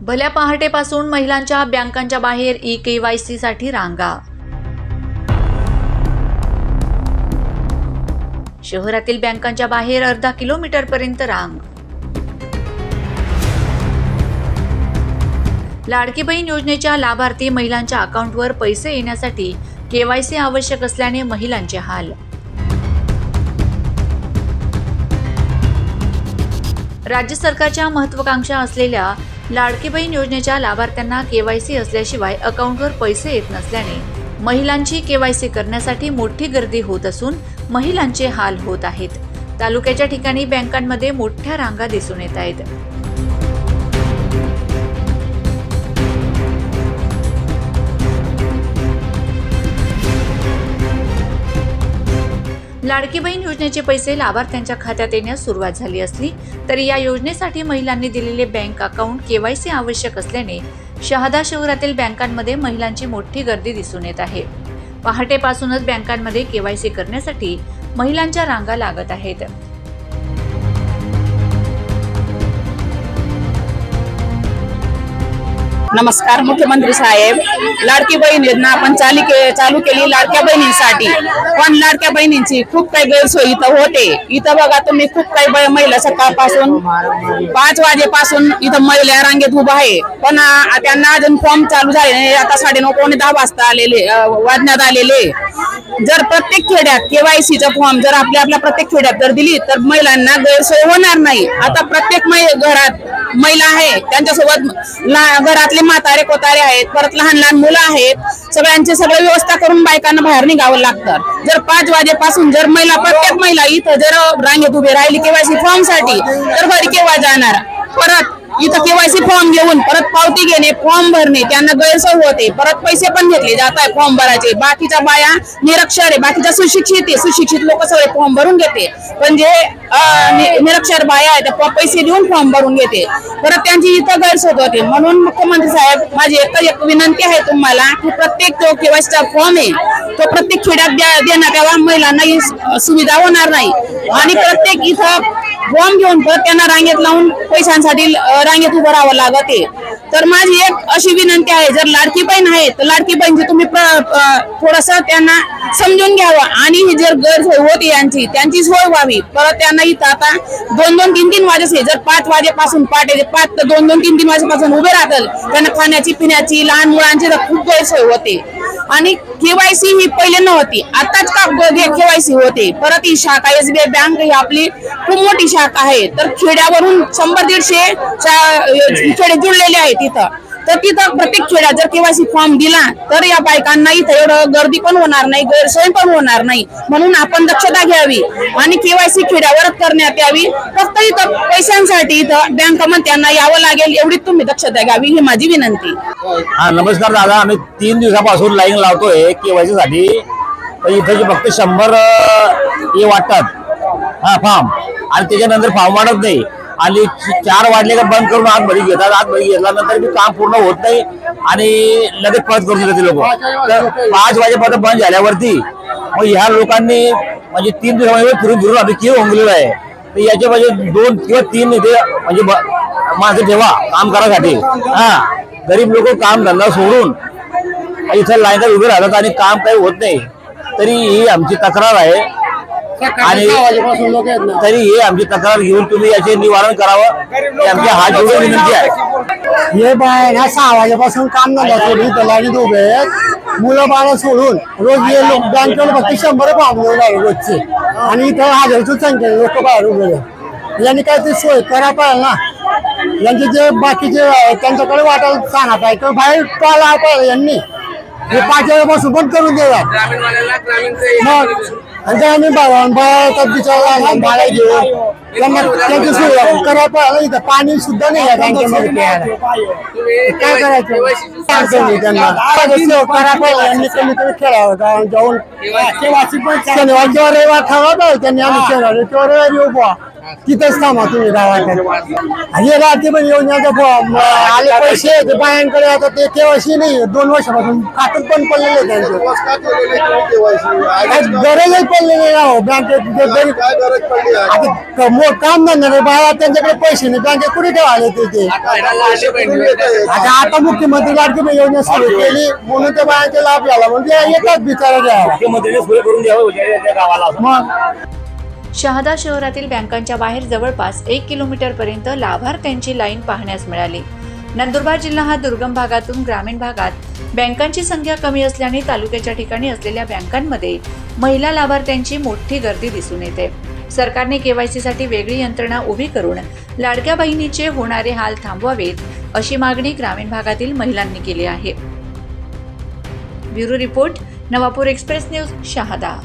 भल्या पहाटेपासून महिलांच्या बँकांच्या बाहेर ई-KYC साठी रांगा। शहरातील बँकांच्या बाहेर अर्धा किलोमीटर पर्यंत रांग। लाडकी बहीण योजनेच्या लाभार्थी महिलांच्या अकाउंटवर पैसे येण्यासाठी KYC आवश्यक असल्याने महिलांचे हाल। राज्य सरकारच्या महत्त्वाकांक्षा असलेल्या लाडकी बहीण योजनेच्या लाभार्थ्यांना KYC असल्याशिवाय अकाउंटवर पैसे येत नसल्याने महिलांची KYC करण्यासाठी मोठी गर्दी होत असून महिलांचे हाल होत आहेत। तालुक्याच्या ठिकाणी बँकांमध्ये मोठ्या रांगा दिसून येत आहेत। लाडकी बहीण योजनेचे पैसे लाभार्थ्यांच्या खात्यात येण्यास सुरुवात झाली असली तरी या योजनेसाठी महिलांनी दिलेले बँक अकाउंट KYC आवश्यक असल्याने शहादा शहरातील बँकांमध्ये महिलांची मोठी गर्दी दिसून येत आहे। पहाटेपासूनच बँकांमध्ये KYC करण्यासाठी महिलांच्या रांगा लागत आहेत। नमस्कार मुख्यमंत्री साहेब, लाडकी बहीण योजना आपण चालू केली लाडक्या बहिणींसाठी, पण लाडक्या बहिणींची खूप काही गैरसोय इथं होते। इथं बघा तुम्ही, खूप काही महिला सकाळपासून 5 वाजेपासून इथं महिला रांगेत उभा आहे, पण त्यांना अजून फॉर्म चालू झाले नाही। आता 9:30 पावणे 10 वाजता वाजण्यात आलेले। जर प्रत्येक खेड्यात KYCचा फॉर्म जर आपल्या प्रत्येक खेड्यात जर दिली तर महिलांना गैरसोय होणार नाही। आता प्रत्येक घरात महिला आहे, त्यांच्यासोबत घरातले म्हातारे कोतारे आहेत, परत लहान लहान मुलं आहेत, सगळ्यांची व्यवस्था करून बायकांना बाहेर निघावं लागतं। जर 5 वाजेपासून जर प्रत्येक महिला इथं जर रांगेत उभी राहिली KYC फॉर्म साठी तर घरी केव्हा जाणार? परत इथं KYC फॉर्म घेऊन परत पावती घेणे, फॉर्म भरणे, त्यांना गैरसोय होते। परत पैसे पण घेतले जात आहे फॉर्म भरायचे। बाकीच्या बाया निरक्षर आहे, बाकीच्या सुशिक्षित लोक सगळे फॉर्म भरून घेते, पण जे निरक्षर बाया आहेत त्या पैसे देऊन फॉर्म भरून घेते, परत त्यांची इथं गैरसोय होते। म्हणून मुख्यमंत्री साहेब, माझी एक विनंती आहे तुम्हाला की प्रत्येक जो KYCचा फॉर्म आहे तो प्रत्येक खेड्यात देण्यात यावा, महिलांना ही सुविधा होणार नाही। आणि प्रत्येक इथं फॉर्म घेऊन परत त्यांना रांगेत लावून पैशांसाठी रांगेत उभं राहावं लागते। तर माझी एक अशी विनंती आहे, जर लाडकी बहीण आहे तर लाडकी बहीणची तुम्ही थोडस त्यांना समजून घ्यावं आणि ही जर गैरसोय होती त्यांची सोय व्हावी। परत त्यांना इथं आता 2-2, 3-3 वाजेचे जर 5 वाजेपासून पहाटे 5 ते 2-2, 3-3 वाजेपासून उभे राहतात, त्यांना खाण्याची पिण्याची लहान मुलांची खूप गैरसोय होते। आणि KYC ही पहिले नव्हती, आताच का KYC होते। परत ही शाखा SBI बँक ही आपली खूप मोठी शाखा आहे, तर खेड्यावरून 100-150 खेडे जुळलेले आहेत तिथं। तर तिथं प्रत्येक खेड्यात जर KYC फॉर्म दिला तर या बायकांना इथं एवढं गर्दी पण होणार नाही, गैरसोय पण होणार नाही। म्हणून आपण दक्षता घ्यावी आणि KYC खेड्यावर करण्यात यावी। फक्त इथं पैशांसाठी इथं बँकामध्ये त्यांना यावं लागेल, एवढी तुम्ही दक्षता घ्यावी, ही माझी विनंती। नमस्कार दादा, आम्ही 3 दिवसापासून लाईन लावतोय KYC साठी, तर इथे फक्त 100 हे वाटतात फॉर्म, आणि त्याच्यानंतर फॉर्म वाटत नाही। आणि 4 वाजले का बंद करून आतमध्ये घेतात, आतमध्ये घेतल्यानंतर काम पूर्ण होत नाही आणि लगेच परत करून देतात लोक। तर 5 वाजेपर्यंत बंद झाल्यावरती मग ह्या लोकांनी म्हणजे 3 दिवसामध्ये फिरून आम्ही केव्हा होऊन गेलेलो आहे। तर याच्या म्हणजे 2 किंवा 3 इथे म्हणजे माणसं ठेवा काम करायसाठी। गरीब लोक काम धंदा सोडून इथे लाईनला उभे राहतात आणि काम काही होत नाही। तरी ही आमची तक्रार आहे आणि तरी हे आमची तक्रार घेऊन तुम्ही याचे निवारण करावं, ही आमची हात जोडून विनंती आहे। हे बाया 6 वाजेपासून काम धंदा सोडून लाईनीत उभे आहेत, मुलं बाळं सोडून रोज हे लोक बँकेवर फक्त 100 फॉर्म घेऊन आले रोजचे, आणि इथं हजारची संख्या लोक बाहेर उभे आहेत। यांनी काय ते सोय करा पाहिजे ना, यांचे जे बाकीचे त्यांच्याकडे वाटायला सांगा पाहिजे, तर बाहेर टॉला पाहिजे यांनी हे 5 वाजेपासून पण करून द्यावा। मग आम्ही भाडा घेऊन त्यांची सोय करा पाहिजे। इथं पाणी सुद्धा नाही आहे बँकेमध्ये प्यायला, काय करायचं त्यांना करा पाहिजे। यांनी कमी खेळावं जाऊन शनिवार किंवा रविवार ठरवत त्यांनी, आम्ही शनिवारी किंवा रविवारी उभा तिथंच थांबा तुम्ही गावात. हे लाडकी बहीण योजनेचे आले पैसे ते बायांकडे आता ते केवायसी नाही 2 वर्षापासून खात्यात पण पडलेले त्यांचे गरजच पडलेली नाही बँकेत. आता काम धंदा बाया त्यांच्याकडे पैसे नाही बँकेत कुठे ठेवाले ते. आता मुख्यमंत्री लाडकी बहीण योजना सुरू केली म्हणून त्या बायांचे लाभ झाला म्हणजे येतात बिचारा द्यावा. मग शहादा शहरातील बँकांच्या बाहेर जवळपास 1 किलोमीटर पर्यंत लाभार्थ्यांची लाईन पाहण्यास मिळाली. नंदुरबार जिल्हा हा दुर्गम भागातून ग्रामीण भागात बँकांची संख्या कमी असल्याने तालुक्याच्या ठिकाणी असलेल्या बँकांमध्ये महिला लाभार्थ्यांची मोठी गर्दी दिसून येते. सरकारने केवायसी साठी वेगळी यंत्रणा उभी करून लाडक्या बहिणीचे होणारे हाल थांबवावेत अशी मागणी ग्रामीण भागातील महिलांनी केली आहे. Bureau report, Navapur express news, Shahada.